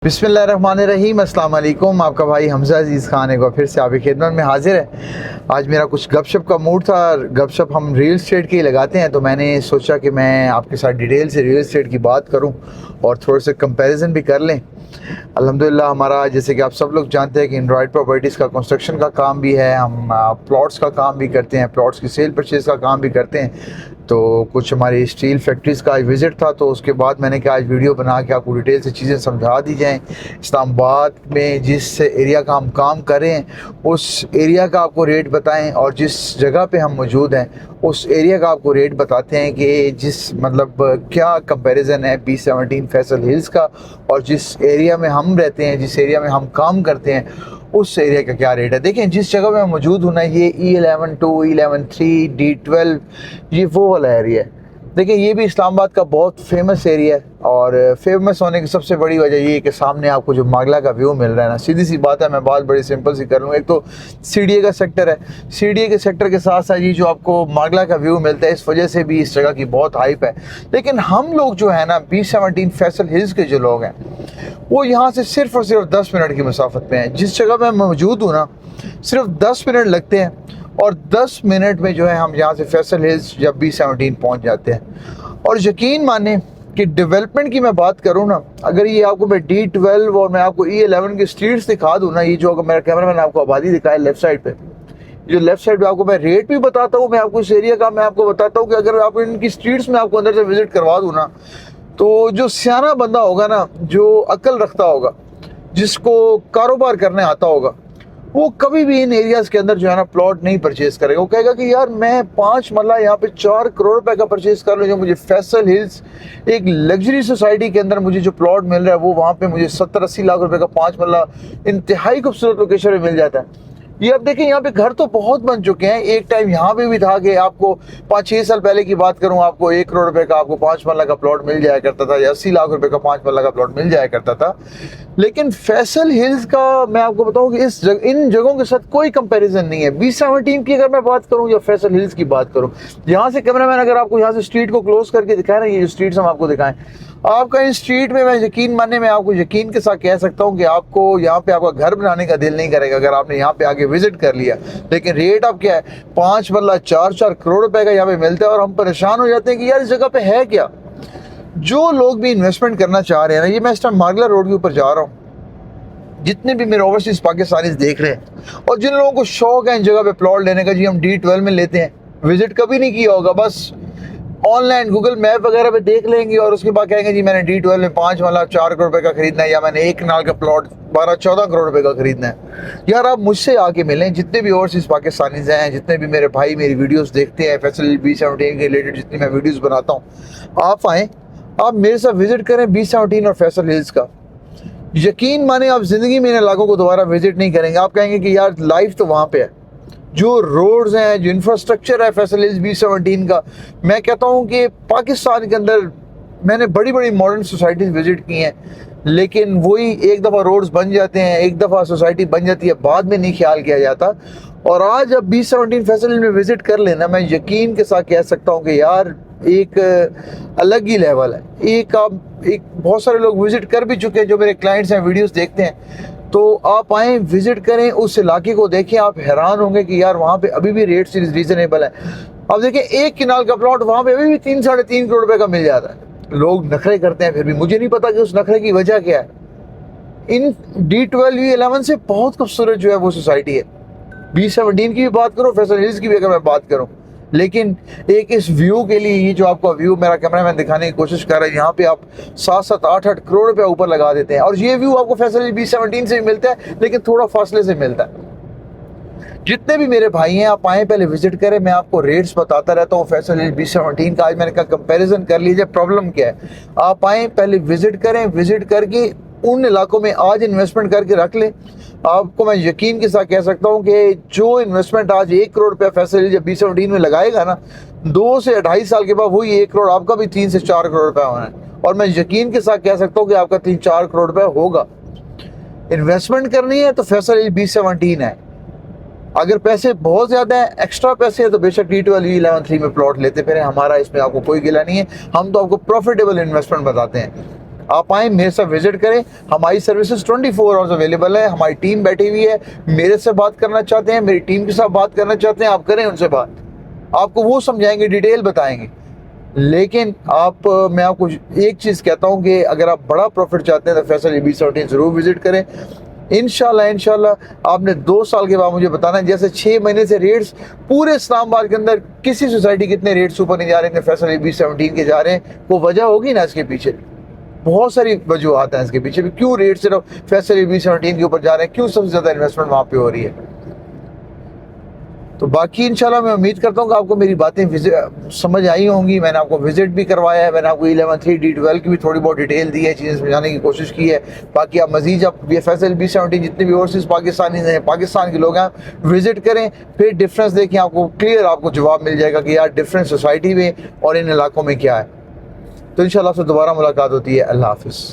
बिस्मिल्लाहिर्रहमानिर्रहीम, अस्सलाम वालेकुम। आपका भाई हमजा अजीज़ ख़ान एक बार फिर से आपकी खिदमत में हाजिर है। आज मेरा कुछ गपशप का मूड था। गपशप हम रियल एस्टेट की लगाते हैं, तो मैंने सोचा कि मैं आपके साथ डिटेल से रियल एस्टेट की बात करूं और थोड़े से कंपैरिजन भी कर लें। अल्हम्दुलिल्लाह हमारा, जैसे कि आप सब लोग जानते हैं कि एंड्रॉयड प्रॉपर्टीज़ का कंस्ट्रक्शन का काम भी है, हम प्लॉट्स का काम भी करते हैं, प्लॉट्स की सेल परचेज़ का काम भी करते हैं। तो कुछ हमारी स्टील फैक्ट्रीज़ का आज विज़िट था, तो उसके बाद मैंने कहा आज वीडियो बना के आपको डिटेल से चीज़ें समझा दी जाएँ। इस्लामाबाद में जिस एरिया का हम काम करें उस एरिया का आपको रेट बताएं, और जिस जगह पे हम मौजूद हैं उस एरिया का आपको रेट बताते हैं कि जिस मतलब क्या कंपैरिजन है B17 फैसल हिल्स का और जिस एरिया में हम रहते हैं, जिस एरिया में हम काम करते हैं उस एरिया का क्या रेट है। देखें जिस जगह में मौजूद होना, ये E11-2, E11-3, D12, ये वो वाला एरिया है। देखिए ये भी इस्लामाबाद का बहुत फेमस एरिया है, और फेमस होने की सबसे बड़ी वजह ये है कि सामने आपको जो मागला का व्यू मिल रहा है ना, सीधी सी बात है, मैं बात बड़ी सिंपल सी कर लूँ। एक तो CDA का सेक्टर है, CDA के सेक्टर के साथ साथ ये जो आपको मागला का व्यू मिलता है, इस वजह से भी इस जगह की बहुत हाइप है। लेकिन हम लोग जो है ना, B17 फैसल हिल्स के जो लोग हैं वो यहाँ से सिर्फ और सिर्फ 10 मिनट की मसाफत पे हैं। जिस जगह मैं मौजूद हूँ ना, सिर्फ 10 मिनट लगते हैं, और 10 मिनट में जो है हम यहाँ से फैसल हिल्स या B17 पहुँच जाते हैं। और यकीन माने कि डेवलपमेंट की मैं बात करूँ ना, अगर ये आपको मैं D12 और मैं आपको E11 की स्ट्रीट्स दिखा दूँ ना, ये जो अगर मेरा कैमरा मैंने आपको आबादी दिखाया लेफ्ट साइड पे, जो लेफ्ट साइड पे आपको मैं रेट भी बताता हूँ, मैं आपको इस एरिया का मैं आपको बताता हूँ कि अगर आप इनकी स्ट्रीट्स में आपको अंदर से विजिट करवा दूँ ना, तो जो सियाना बंदा होगा ना, जो अक्ल रखता होगा, जिसको कारोबार करने आता होगा, वो कभी भी इन एरियाज़ के अंदर जो है ना प्लॉट नहीं परचेज़ करेगा। वो कहेगा कि यार मैं 5 मरला यहाँ पे 4 करोड़ रुपए का परचेज़ कर लूँ, जो मुझे फैसल हिल्स एक लग्जरी सोसाइटी के अंदर मुझे जो प्लॉट मिल रहा है वो वहाँ पे मुझे 70-80 लाख रुपए का 5 मरला इंतहाई खूबसूरत लोकेशन में मिल जाता है। ये अब देखें यहाँ पे घर तो बहुत बन चुके हैं। एक टाइम यहाँ पे भी था कि आपको 5-6 साल पहले की बात करूँ, आपको 1 करोड़ रुपए का आपको 5 मरला का प्लॉट मिल जाया करता था, या 80 लाख रुपए का 5 मरला का प्लॉट मिल जाया करता था। लेकिन फैसल हिल्स का मैं आपको बताऊं कि इन जगहों के साथ कोई कंपैरिजन नहीं है। B17 की अगर मैं बात करूं या फैसल हिल्स की बात करूं, यहाँ से कैमरामैन अगर आपको यहाँ से स्ट्रीट को क्लोज करके दिखाए ना, ये जो स्ट्रीट्स हम आपको दिखाएं, आपका इन स्ट्रीट में मैं यकीन मानने में आपको यकीन के साथ कह सकता हूँ कि आपको यहाँ पे आपका घर बनाने का दिल नहीं करेगा अगर आपने यहाँ पे आके विजिट कर लिया। लेकिन रेट अब क्या है, 5 मरला 4-4 करोड़ रुपए का यहाँ पे मिलता है, और हम परेशान हो जाते हैं कि यार इस जगह पे है क्या। जो लोग भी इन्वेस्टमेंट करना चाह रहे हैं ना, ये मैं इस टाइम मागला रोड के ऊपर जा रहा हूँ, जितने भी मेरे ओवरसीज पाकिस्तानीज देख रहे हैं और जिन लोगों को शौक है इन जगह पे प्लॉट लेने का, जी हम D12 में लेते हैं, विजिट कभी नहीं किया होगा, बस ऑनलाइन गूगल मैप वगैरह पे देख लेंगे और उसके बाद कहेंगे जी मैंने D12 में 5 वाला 4 करोड़ रुपए का खरीदना है, या मैंने 1 कनाल का प्लॉट 12-14 करोड़ रुपए का खरीदना है। यार आप मुझसे आके मिलें, जितने भी ओवरसीज पाकिस्तानीज हैं, जितने भी मेरे भाई मेरी वीडियोस देखते हैं फैसल B17 के रिलेटेड जितनी मैं वीडियोस बनाता हूँ, आप आएँ, आप मेरे साथ विजिट करें B17 और फैसल हिल्स का। यकीन माने आप ज़िंदगी में इन इलाकों को दोबारा विजिट नहीं करेंगे। आप कहेंगे कि यार लाइफ तो वहाँ पे है, जो रोड्स हैं, जो इंफ्रास्ट्रक्चर है फैसल हिल्स B17 का। मैं कहता हूँ कि पाकिस्तान के अंदर मैंने बड़ी बड़ी मॉडर्न सोसाइटीज़ विजिट की हैं, लेकिन वही एक दफ़ा रोड्स बन जाते हैं, एक दफ़ा सोसाइटी बन जाती है, बाद में नहीं ख्याल किया जाता। और आज अब B17 फैसल हिल्स में विज़िट कर लेना, मैं यकीन के साथ कह सकता हूँ कि यार एक अलग ही लेवल है। एक बहुत सारे लोग विज़िट कर भी चुके हैं जो मेरे क्लाइंट्स हैं, वीडियोस देखते हैं, तो आप आएँ विज़िट करें, उस इलाके को देखें, आप हैरान होंगे कि यार वहाँ पे अभी भी रेट रीज़नेबल है। अब देखिए 1 कनाल का प्लॉट वहाँ पे अभी भी 3-3.5 करोड़ रुपए का मिल जाता है। लोग नखरे करते हैं, फिर भी मुझे नहीं पता कि उस नखरे की वजह क्या है। इन D12 E11 से बहुत खूबसूरत जो है वो सोसाइटी है। B17 की भी बात करो, फैसल हिल्स की भी अगर मैं बात करूँ, लेकिन एक इस व्यू के लिए, ये जो आपका व्यू मेरा कैमरामैन दिखाने की कोशिश कर रहा है, यहाँ पे आप 7-7, 8-8 करोड़ रुपए ऊपर लगा देते हैं, और ये व्यू आपको फैसल B17 से भी मिलता है, लेकिन थोड़ा फासले से मिलता है। जितने भी मेरे भाई हैं आप आएँ, पहले विजिट करें, मैं आपको रेट्स बताता रहता हूँ फैसल B17 का। आज मैंने कहा कंपैरिजन कर लीजिए, प्रॉब्लम क्या है। आप आएँ, पहले विजिट करें, विजिट करके उन इलाकों में आज इन्वेस्टमेंट करके रख लें। आपको मैं यकीन के साथ कह सकता हूँ कि जो इन्वेस्टमेंट आज 1 करोड़ रुपया फैसल जब B17 में लगाएगा ना, 2 से 2.5 साल के बाद वही 1 करोड़ आपका भी 3 से 4 करोड़ रुपया होना है। और मैं यकीन के साथ कह सकता हूँ कि आपका 3-4 करोड़ रुपया होगा। इन्वेस्टमेंट करनी है तो फैसल B17 है। अगर पैसे बहुत ज़्यादा है, एक्स्ट्रा पैसे हैं, तो बेशक D12 E11-3 में प्लॉट लेते फिर, हमारा इसमें आपको कोई गिला नहीं है। हम तो आपको प्रॉफिटेबल इन्वेस्टमेंट बताते हैं। आप आएँ, मेरे साथ विजिट करें। हमारी सर्विसेज 24 आवर्स अवेलेबल है। हमारी टीम बैठी हुई है, मेरे से बात करना चाहते हैं, मेरी टीम के साथ बात करना चाहते हैं, आप करें उनसे बात, आपको वो समझाएंगे, डिटेल बताएंगे। लेकिन मैं आपको एक चीज़ कहता हूँ कि अगर आप बड़ा प्रॉफिट चाहते हैं तो फैसल EB17 ज़रूर विजिट करें। इंशाल्लाह आपने 2 साल के बाद मुझे बताना है। जैसे 6 महीने से रेट्स पूरे इस्लामाबाद के अंदर किसी सोसाइटी के इतने रेट्स ऊपर नहीं जा रहे, इतने फैसल EB17 के जा रहे हैं, वो वजह होगी ना इसके पीछे। बहुत सारी वजूहत हैं इसके पीछे भी, क्यों रेट सिर्फ फैसल EB17 के ऊपर जा रहे हैं, क्यों सबसे ज़्यादा इन्वेस्टमेंट वहाँ पे हो रही है। तो बाकी इंशाल्लाह मैं उम्मीद करता हूँ कि आपको मेरी बातें समझ आई होंगी। मैंने आपको विजिट भी करवाया है, मैंने आपको 11-3D12 की भी थोड़ी बहुत डिटेल दी है, चीज़ें समझाने की कोशिश की है। बाकी आप मजीद आप फैसल EB17 जितने भी ओवरसीज़ पाकिस्तानी हैं, पाकिस्तान के लोग हैं, विजिट करें, फिर डिफरेंस देखें, आपको क्लियर आपको जवाब मिल जाएगा कि यार डिफरेंस सोसाइटी में और इन इलाकों में क्या है। तो इंशाल्लाह से दोबारा मुलाकात होती है। अल्लाह हाफिज़।